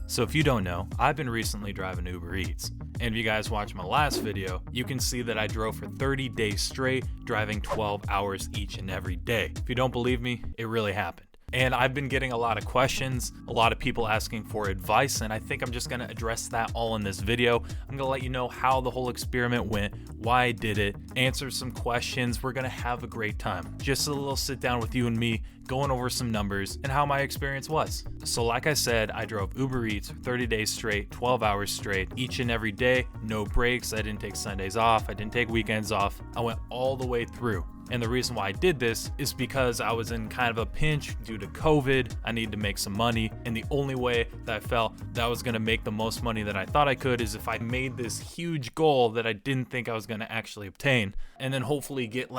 So if you don't know, I've been recently driving Uber Eats. And if you guys watched my last video, you can see that I drove for 30 days straight, driving 12 hours each and every day. If you don't believe me, it really happened. And I've been getting a lot of questions, a lot of people asking for advice, and I think I'm just gonna address that all in this video. I'm gonna let you know how the whole experiment went, why I did it, answer some questions. We're gonna have a great time. Just a little sit down with you and me, going over some numbers and how my experience was. So like I said, I drove Uber Eats for 30 days straight, 12 hours straight, each and every day, no breaks. I didn't take Sundays off, I didn't take weekends off. I went all the way through. And the reason why I did this is because I was in kind of a pinch due to COVID. I needed to make some money. And the only way that I felt that I was going to make the most money that I thought I could is if I made this huge goal that I didn't think I was going to actually obtain. And then hopefully get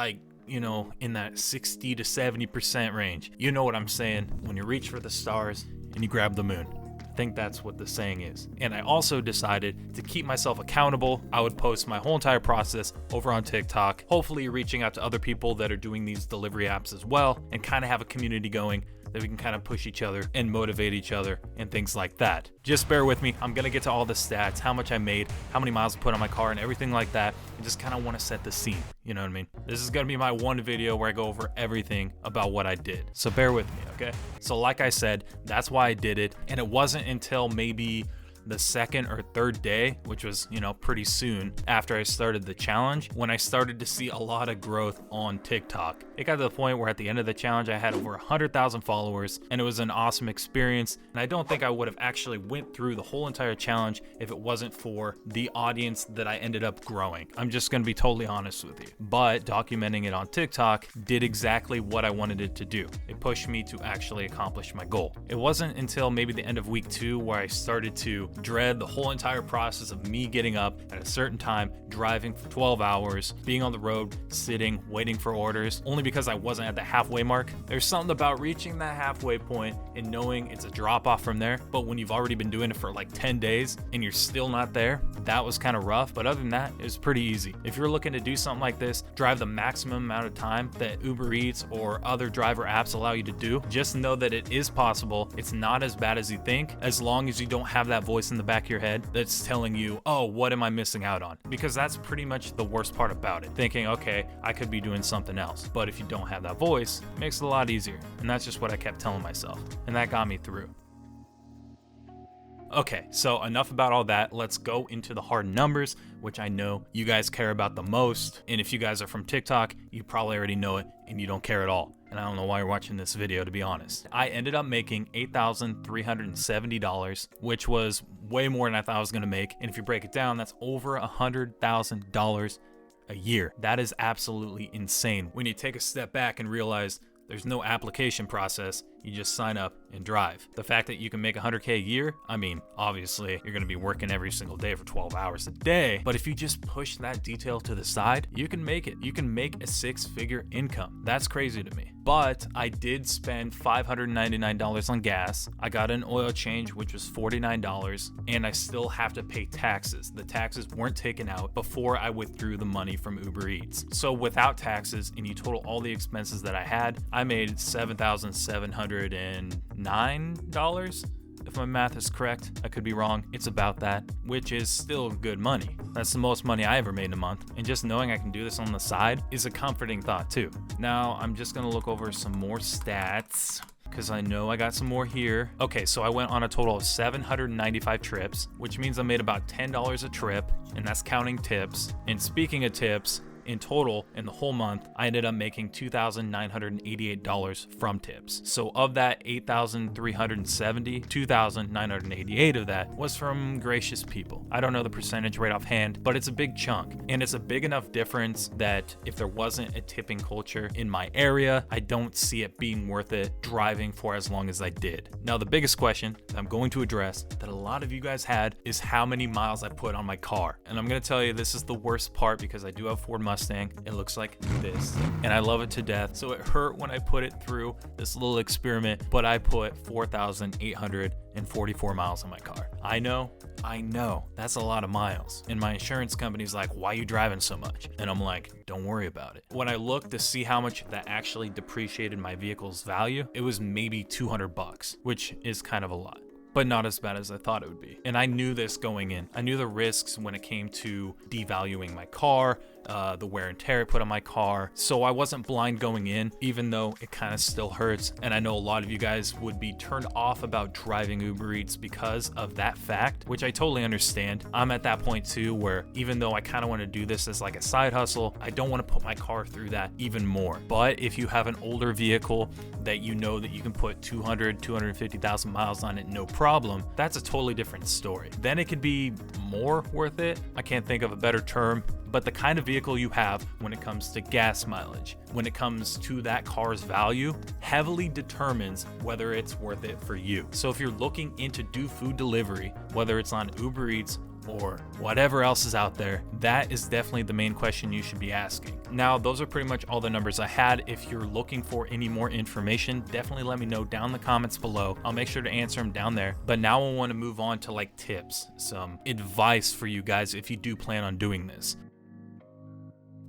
in that 60 to 70% range. You know what I'm saying? When you reach for the stars and you grab the moon. I think that's what the saying is. And I also decided to keep myself accountable. I would post my whole entire process over on TikTok, hopefully reaching out to other people that are doing these delivery apps as well, and kind of have a community going that we can kind of push each other and motivate each other and things like that. Just bear with me. I'm gonna get to all the stats, how much I made, how many miles I put on my car and everything like that. I just kind of want to set the scene, you know what I mean? This is gonna be my one video where I go over everything about what I did. So bear with me, okay? So like I said, that's why I did it. And it wasn't until maybe the second or third day, which was, pretty soon after I started the challenge, when I started to see a lot of growth on TikTok. It got to the point where at the end of the challenge, I had over 100,000 followers, and it was an awesome experience. And I don't think I would have actually went through the whole entire challenge if it wasn't for the audience that I ended up growing. I'm just going to be totally honest with you. But documenting it on TikTok did exactly what I wanted it to do. It pushed me to actually accomplish my goal. It wasn't until maybe the end of week 2 where I started to dread the whole entire process of me getting up at a certain time, driving for 12 hours, being on the road, sitting, waiting for orders, only because I wasn't at the halfway mark. There's something about reaching that halfway point and knowing it's a drop off from there, but when you've already been doing it for like 10 days and you're still not there, that was kind of rough. But other than that, it was pretty easy. If you're looking to do something like this, drive the maximum amount of time that Uber Eats or other driver apps allow you to do, just know that it is possible. It's not as bad as you think, as long as you don't have that voice in the back of your head that's telling you, oh, what am I missing out on? Because that's pretty much the worst part about it. Thinking, okay, I could be doing something else. But if you don't have that voice, it makes it a lot easier. And that's just what I kept telling myself. And that got me through. Okay, so enough about all that. Let's go into the hard numbers, which I know you guys care about the most. And if you guys are from TikTok, you probably already know it and you don't care at all. And I don't know why you're watching this video, to be honest. I ended up making $8,370, which was way more than I thought I was gonna make. And if you break it down, that's over $100,000 a year. That is absolutely insane when you take a step back and realize there's no application process. You just sign up and drive. The fact that you can make $100K a year, I mean, obviously you're gonna be working every single day for 12 hours a day, but if you just push that detail to the side, you can make it. You can make a 6-figure income. That's crazy to me. But I did spend $599 on gas. I got an oil change, which was $49, and I still have to pay taxes. The taxes weren't taken out before I withdrew the money from Uber Eats. So without taxes, and you total all the expenses that I had, I made $7,709. If my math is correct, I could be wrong. It's about that, which is still good money. That's the most money I ever made in a month. And just knowing I can do this on the side is a comforting thought too. Now, I'm just gonna look over some more stats, because I know I got some more here. Okay, so I went on a total of 795 trips, which means I made about $10 a trip, and that's counting tips. And speaking of tips, in total, in the whole month, I ended up making $2,988 from tips. So of that 8,370, 2,988 of that was from gracious people. I don't know the percentage right offhand, but it's a big chunk. And it's a big enough difference that if there wasn't a tipping culture in my area, I don't see it being worth it driving for as long as I did. Now, the biggest question that I'm going to address that a lot of you guys had is how many miles I put on my car. And I'm gonna tell you, this is the worst part because I do have Ford Mustang. It looks like this, and I love it to death. So it hurt when I put it through this little experiment, but I put 4,844 miles on my car. I know, that's a lot of miles. And my insurance company's like, why are you driving so much? And I'm like, don't worry about it. When I looked to see how much that actually depreciated my vehicle's value, it was maybe $200, which is kind of a lot. but not as bad as I thought it would be. And I knew this going in. I knew the risks when it came to devaluing my car, the wear and tear it put on my car. So I wasn't blind going in, even though it kind of still hurts. And I know a lot of you guys would be turned off about driving Uber Eats because of that fact, which I totally understand. I'm at that point too, where even though I kind of want to do this as like a side hustle, I don't want to put my car through that even more. But if you have an older vehicle that you know that you can put 250,000 miles on it, no problem, that's a totally different story. Then it could be more worth it. I can't think of a better term, but the kind of vehicle you have when it comes to gas mileage, when it comes to that car's value, heavily determines whether it's worth it for you. So if you're looking into do food delivery, whether it's on Uber Eats or whatever else is out there, that is definitely the main question you should be asking. Now, those are pretty much all the numbers I had. If you're looking for any more information, definitely let me know down in the comments below. I'll make sure to answer them down there. But now I want to move on to like tips, some advice for you guys if you do plan on doing this.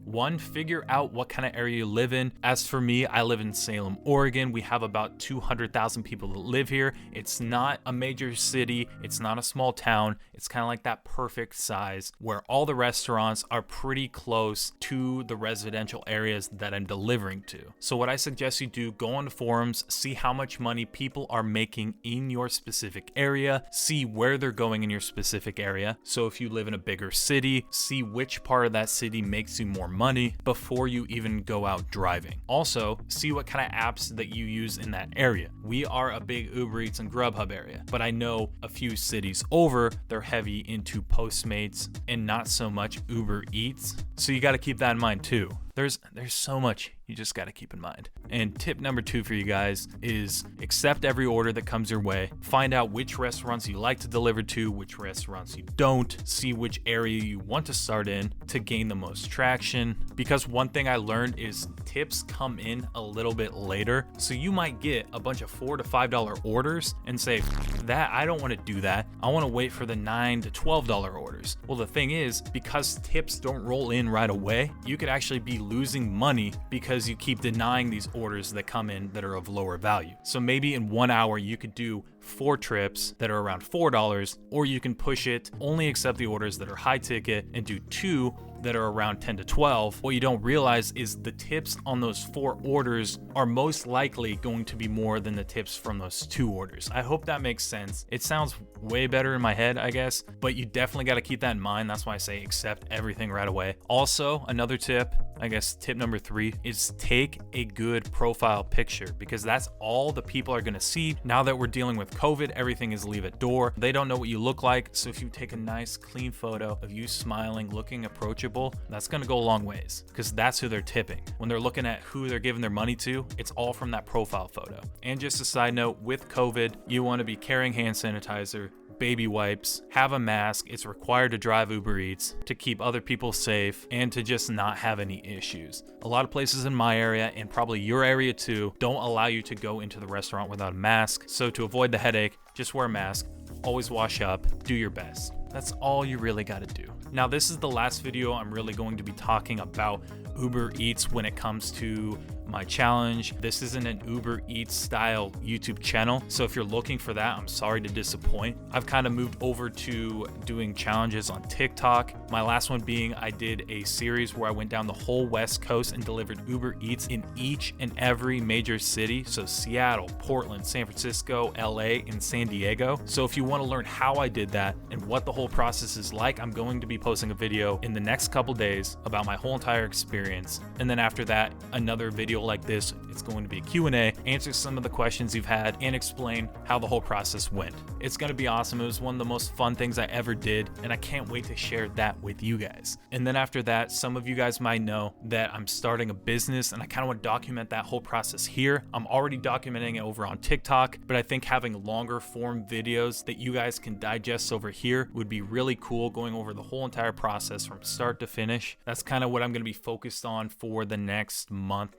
One, figure out what kind of area you live in. As for me, I live in Salem, Oregon. We have about 200,000 people that live here. It's not a major city. It's not a small town. It's kind of like that perfect size where all the restaurants are pretty close to the residential areas that I'm delivering to. So what I suggest you do, go on the forums, see how much money people are making in your specific area, see where they're going in your specific area. So if you live in a bigger city, see which part of that city makes you more money before you even go out driving. Also, see what kind of apps that you use in that area. We are a big Uber Eats and Grubhub area, but I know a few cities over, they're heavy into Postmates and not so much Uber Eats. So you got to keep that in mind too. There's so much you just got to keep in mind. And tip number 2 for you guys is accept every order that comes your way. Find out which restaurants you like to deliver to, which restaurants you don't. See which area you want to start in to gain the most traction. Because one thing I learned is tips come in a little bit later. So you might get a bunch of $4 to $5 orders and say, that I don't want to do that. I want to wait for the $9 to $12 orders. Well, the thing is, because tips don't roll in right away, you could actually be losing money because you keep denying these orders that come in that are of lower value. So maybe in 1 hour you could do 4 trips that are around $4, or you can push it, only accept the orders that are high ticket and do 2 that are around 10 to 12. What you don't realize is the tips on those 4 orders are most likely going to be more than the tips from those 2 orders. I hope that makes sense. It sounds way better in my head, I guess, but you definitely got to keep that in mind. That's why I say accept everything right away. Also, another tip, I guess tip number 3, is take a good profile picture, because that's all the people are going to see. Now that we're dealing with COVID, everything is leave at door. They don't know what you look like. So if you take a nice clean photo of you smiling, looking approachable, that's going to go a long ways, because that's who they're tipping. When they're looking at who they're giving their money to, it's all from that profile photo. And just a side note, with COVID, you want to be carrying hand sanitizer, baby wipes, have a mask. It's required to drive Uber Eats to keep other people safe and to just not have any issues. A lot of places in my area, and probably your area too, don't allow you to go into the restaurant without a mask. So to avoid the headache, just wear a mask, always wash up, do your best. That's all you really got to do. Now, this is the last video I'm really going to be talking about Uber Eats when it comes to my challenge. This isn't an Uber Eats style YouTube channel, so if you're looking for that, I'm sorry to disappoint. I've kind of moved over to doing challenges on TikTok. My last one being I did a series where I went down the whole West Coast and delivered Uber Eats in each and every major city. So Seattle, Portland, San Francisco, LA, and San Diego. So if you want to learn how I did that and what the whole process is like, I'm going to be posting a video in the next couple days about my whole entire experience. And then after that, another video like this. It's going to be a Q&A, answer some of the questions you've had, and explain how the whole process went. It's going to be awesome. It was one of the most fun things I ever did, and I can't wait to share that with you guys. And then after that, some of you guys might know that I'm starting a business, and I kind of want to document that whole process here. I'm already documenting it over on TikTok, but I think having longer form videos that you guys can digest over here would be really cool, going over the whole entire process from start to finish. That's kind of what I'm going to be focused on for the next month,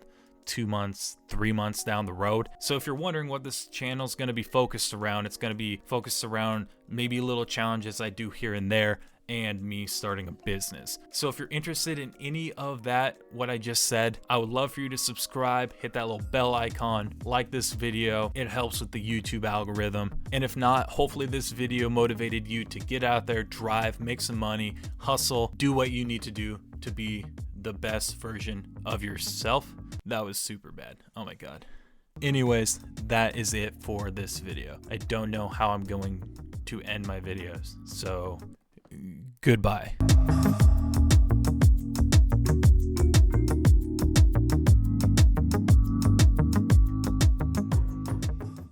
2 months, 3 months down the road. So if you're wondering what this channel is going to be focused around, it's going to be focused around maybe little challenges I do here and there, and me starting a business. So if you're interested in any of that, what I just said, I would love for you to subscribe, hit that little bell icon, like this video. It helps with the YouTube algorithm. And if not, hopefully this video motivated you to get out there, drive, make some money, hustle, do what you need to do to be the best version of yourself. That was super bad. Oh my God. Anyways, that is it for this video. I don't know how I'm going to end my videos, so goodbye.